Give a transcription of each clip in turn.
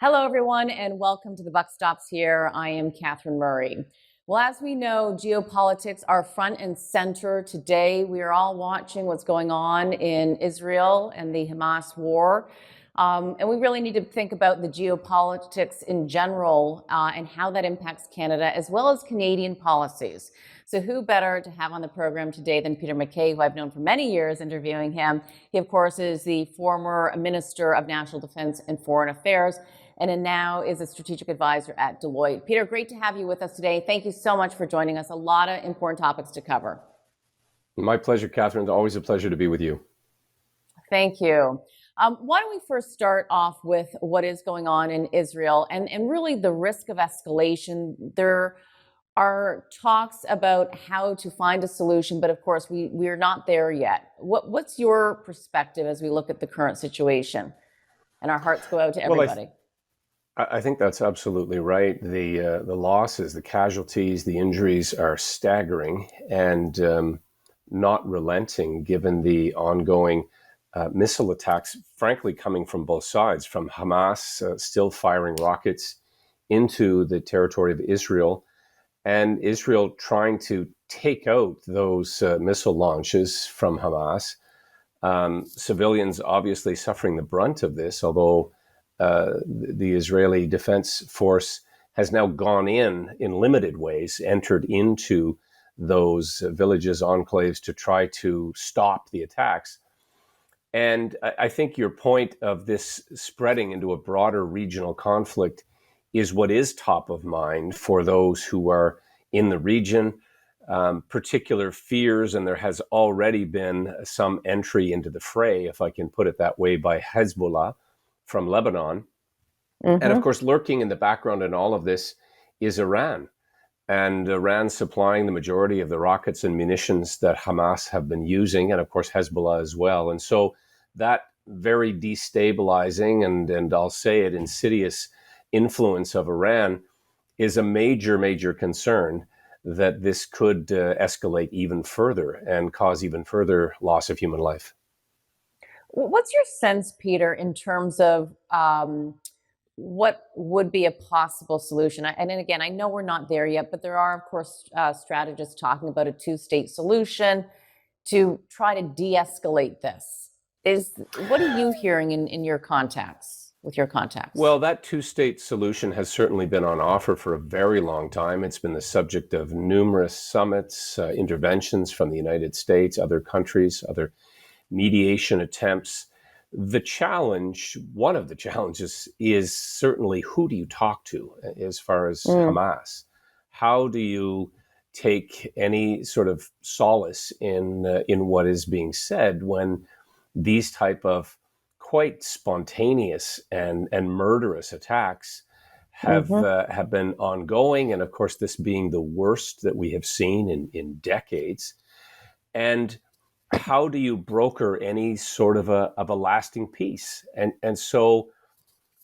Hello, everyone, and welcome to The Buck Stops Here. I am Catherine Murray. Well, as we know, geopolitics are front and center today. We are all watching what's going on in Israel and the Hamas war. And we really need to think about the geopolitics in general and how that impacts Canada, as well as Canadian policies. So who better to have on the program today than Peter MacKay, who I've known for many years, interviewing him. He, of course, is the former Minister of National Defense and Foreign Affairs, and now is a strategic advisor at Deloitte. Peter, great to have you with us today. Thank you so much for joining us. A lot of important topics to cover. My pleasure, Catherine. It's always a pleasure to be with you. Thank you. Why don't we first start off with what is going on in Israel and really the risk of escalation. There are talks about how to find a solution, but of course we're not there yet. What's your perspective as we look at the current situation? And our hearts go out to everybody. I think that's absolutely right. The losses, the casualties, the injuries are staggering and not relenting given the ongoing missile attacks, frankly, coming from both sides, from Hamas still firing rockets into the territory of Israel, and Israel trying to take out those missile launches from Hamas. Civilians obviously suffering the brunt of this, although the Israeli Defense Force has now gone in limited ways, entered into those villages, enclaves to try to stop the attacks. And I think your point of this spreading into a broader regional conflict is what is top of mind for those who are in the region. Particular fears, and there has already been some entry into the fray, if I can put it that way, by Hezbollah from Lebanon. Mm-hmm. And of course, lurking in the background in all of this is Iran. And Iran supplying the majority of the rockets and munitions that Hamas have been using, and of course Hezbollah as well. And so that very destabilizing and I'll say it, insidious influence of Iran is a major, major concern that this could escalate even further and cause even further loss of human life. What's your sense, Peter, in terms of what would be a possible solution? And then again, I know we're not there yet, but there are, of course, strategists talking about a two-state solution to try to de-escalate this. What are you hearing in your contacts, with your contacts? Well, that two-state solution has certainly been on offer for a very long time. It's been the subject of numerous summits, interventions from the United States, other countries, other mediation attempts. The challenge, one of the challenges, is certainly who do you talk to as far as Hamas? How do you take any sort of solace in what is being said when these type of quite spontaneous and murderous attacks have been ongoing, and of course this being the worst that we have seen in decades? And how do you broker any sort of a lasting peace? And so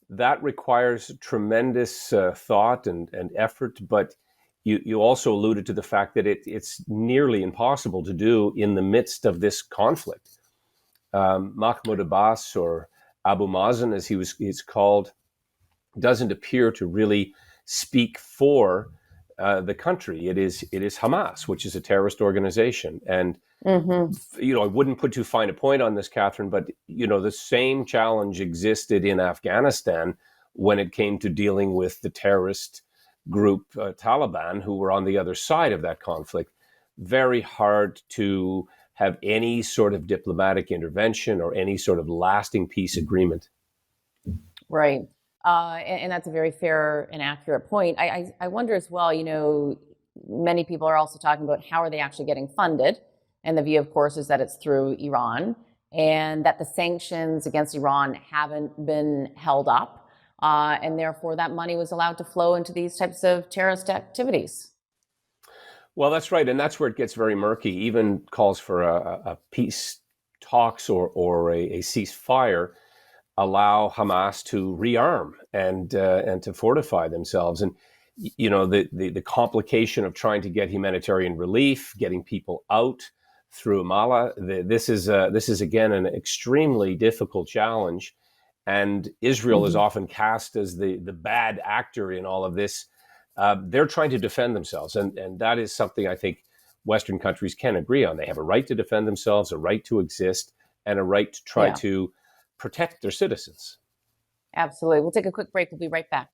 that requires tremendous thought and effort, but you also alluded to the fact that it's nearly impossible to do in the midst of this conflict. Mahmoud Abbas, or Abu Mazen as he's called, doesn't appear to really speak for the country. It is Hamas, which is a terrorist organization. And I wouldn't put too fine a point on this, Catherine, but the same challenge existed in Afghanistan when it came to dealing with the terrorist group Taliban, who were on the other side of that conflict. Very hard to have any sort of diplomatic intervention or any sort of lasting peace agreement. Right. And that's a very fair and accurate point. I wonder as well, many people are also talking about how are they actually getting funded? And the view, of course, is that it's through Iran, and that the sanctions against Iran haven't been held up. And therefore, that money was allowed to flow into these types of terrorist activities. Well, that's right. And that's where it gets very murky. Even calls for a peace talks or a ceasefire allow Hamas to rearm and to fortify themselves. And the complication of trying to get humanitarian relief, getting people out through Ramallah, this is again an extremely difficult challenge. and Israel is often cast as the bad actor in all of this. They're trying to defend themselves, and that is something I think Western countries can agree on. They have a right to defend themselves, a right to exist, and a right to try Yeah, to protect their citizens. absolutely. We'll take a quick break. We'll be right back.